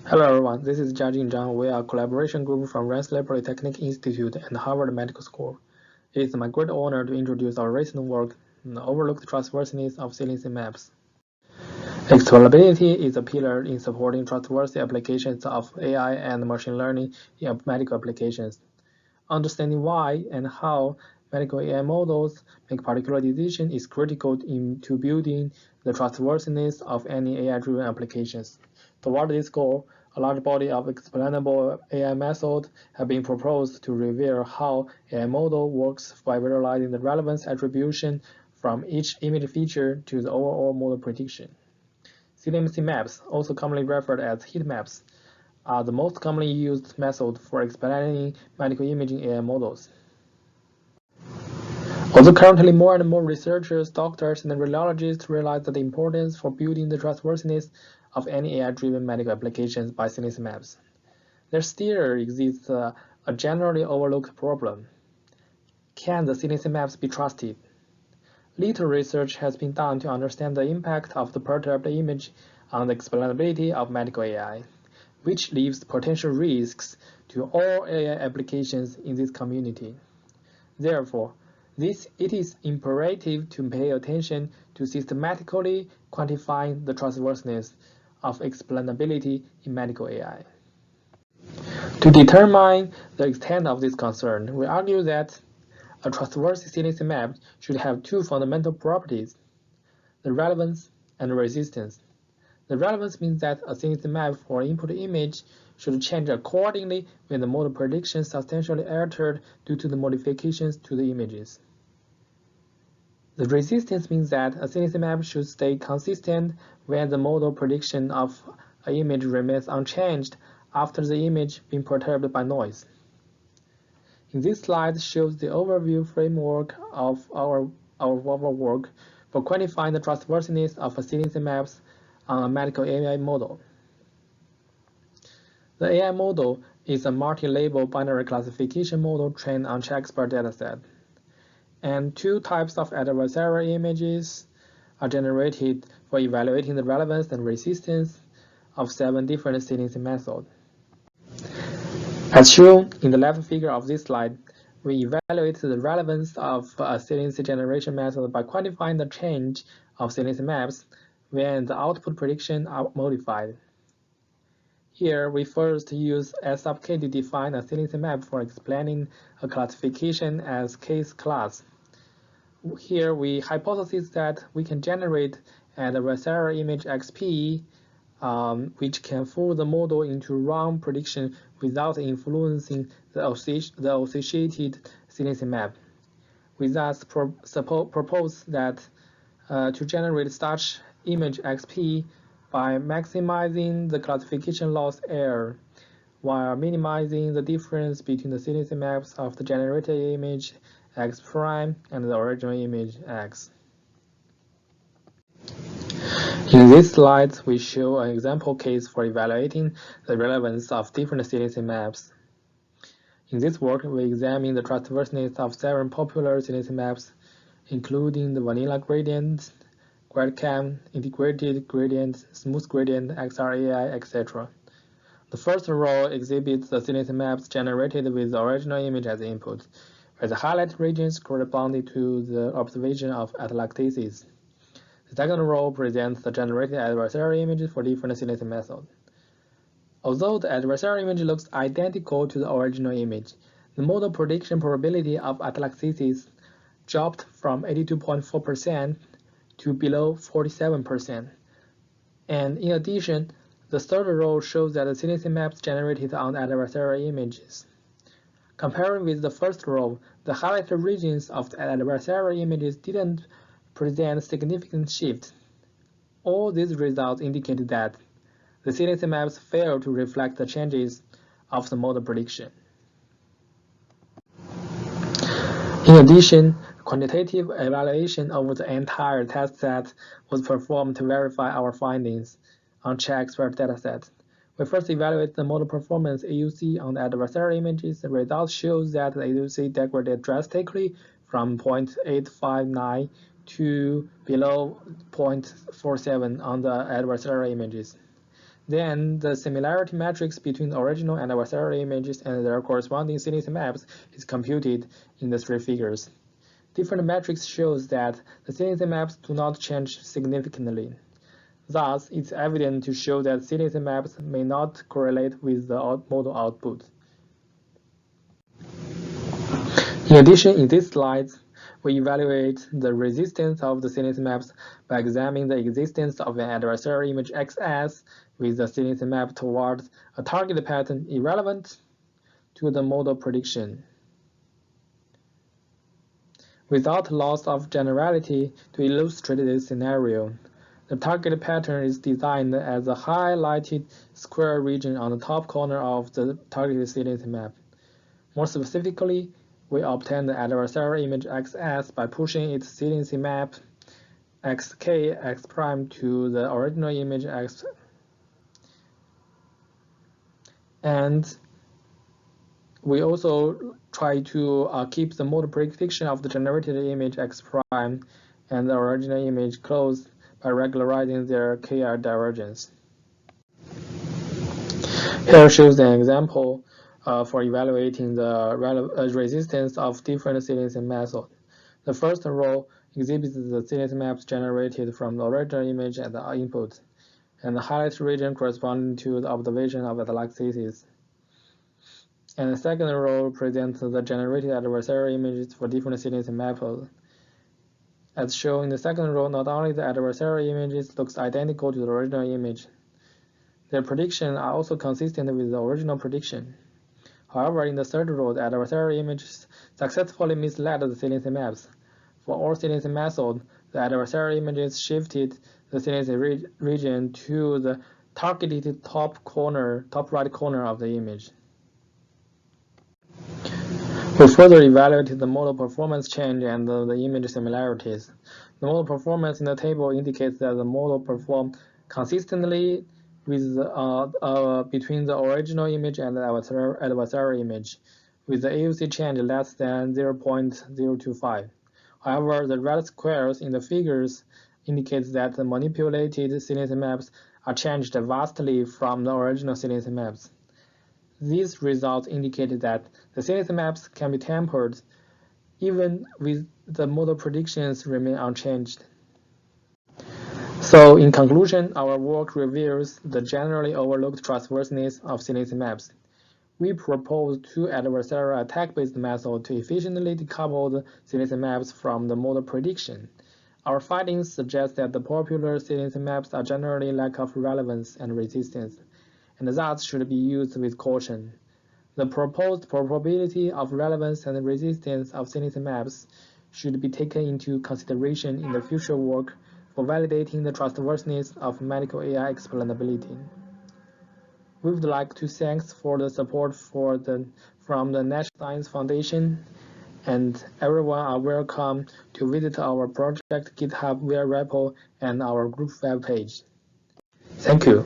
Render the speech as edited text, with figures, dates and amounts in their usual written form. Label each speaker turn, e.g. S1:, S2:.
S1: Hello everyone, this is Jiajing Zhang. We are a collaboration group from Rensselaer Polytechnic Institute and Harvard Medical School. It is my great honor to introduce our recent work on the overlooked trustworthiness of saliency maps. Explainability is a pillar in supporting trustworthy applications of AI and machine learning in medical applications. Understanding why and how medical AI models make particular decisions is critical to building the trustworthiness of any AI-driven applications. Toward this goal, a large body of explainable AI methods have been proposed to reveal how AI model works by visualizing the relevance attribution from each image feature to the overall model prediction. Saliency maps, also commonly referred as heat maps, are the most commonly used method for explaining medical imaging AI models. Although currently more and more researchers, doctors, and radiologists realize the importance for building the trustworthiness of any AI-driven medical applications by saliency maps, there still exists a generally overlooked problem. Can the saliency maps be trusted? Little research has been done to understand the impact of the perturbed image on the explainability of medical AI, which leaves potential risks to all AI applications in this community. Therefore, it is imperative to pay attention to systematically quantifying the trustworthiness of explainability in medical AI. To determine the extent of this concern, we argue that a trustworthy saliency map should have two fundamental properties: the relevance and resistance. The relevance means that a saliency map for input image should change accordingly when the model prediction is substantially altered due to the modifications to the images. The resistance means that a saliency map should stay consistent when the model prediction of an image remains unchanged after the image being perturbed by noise. In this slide shows the overview framework of our work for quantifying the trustworthiness of saliency maps on a medical AI model. The AI model is a multi-label binary classification model trained on CheckExpert dataset, and two types of adversarial images are generated for evaluating the relevance and resistance of 7 different saliency methods. As shown in the left figure of this slide, we evaluate the relevance of a saliency generation method by quantifying the change of saliency maps when the output prediction are modified. Here, we first use S sub k to define a saliency map for explaining a classification as case class. Here, we hypothesize that we can generate an adversarial image XP, which can fool the model into wrong prediction without influencing the associated saliency map. We thus propose that to generate such image XP by maximizing the classification loss error while minimizing the difference between the saliency maps of the generated image X prime and the original image X. In these slides, we show an example case for evaluating the relevance of different saliency maps. In this work, we examine the trustworthiness of 7 popular saliency maps, including the vanilla gradient, GradCam, integrated gradient, smooth gradient, XRAI, etc. The first row exhibits the saliency maps generated with the original image as input, where the highlighted regions corresponded to the observation of atelectasis. The second row presents the generated adversarial images for different saliency methods. Although the adversarial image looks identical to the original image, the model prediction probability of atelectasis dropped from 82.4% to below 47%. And in addition, the third row shows that the saliency maps generated on adversarial images. Comparing with the first row, the highlighted regions of the adversarial images didn't present significant shifts. All these results indicated that the saliency maps fail to reflect the changes of the model prediction. In addition, quantitative evaluation over the entire test set was performed to verify our findings on CheckExpert dataset. We first evaluate the model performance AUC on the adversarial images. The results shows that the AUC degraded drastically from 0.859 to below 0.47 on the adversarial images. Then the similarity matrix between the original and adversarial images and their corresponding saliency maps is computed in the three figures. Different metrics shows that the saliency maps do not change significantly. Thus, it's evident to show that saliency maps may not correlate with the model output. In addition, in these slides, we evaluate the resistance of the saliency maps by examining the existence of an adversarial image XS with the saliency map towards a target pattern irrelevant to the model prediction. Without loss of generality, to illustrate this scenario, the target pattern is designed as a highlighted square region on the top corner of the targeted saliency map. More specifically, we obtain the adversarial image XS by pushing its saliency map xk x prime to the original image x, and we also try to keep the model prediction of the generated image x prime and the original image close by regularizing their ki divergence. Here shows an example for evaluating the resistance of different saliency methods. The first row exhibits the saliency maps generated from the original image at the input, and the highlighted region corresponding to the observation of the axis. And the second row presents the generated adversarial images for different saliency maps. As shown in the second row, not only the adversarial images looks identical to the original image, their predictions are also consistent with the original prediction. However, in the third row, the adversarial images successfully misled the saliency maps. For all saliency methods, the adversarial images shifted the saliency region to the targeted top right corner of the image. We further evaluated the model performance change and the image similarities. The model performance in the table indicates that the model performed consistently with between the original image and the adversarial image, with the AUC change less than 0.025. However, the red squares in the figures indicate that the manipulated saliency maps are changed vastly from the original saliency maps. These results indicated that the saliency maps can be tampered even with the model predictions remain unchanged. So in conclusion, our work reveals the generally overlooked trustworthiness of saliency maps. We propose two adversarial attack-based methods to efficiently decouple the saliency maps from the model prediction. Our findings suggest that the popular saliency maps are generally lack of relevance and resistance, and thus should be used with caution. The proposed probability of relevance and resistance of saliency maps should be taken into consideration in the future work for validating the trustworthiness of medical AI explainability. We would like to thank for the support from the National Science Foundation, and everyone are welcome to visit our project GitHub repo and our group web page. Thank you.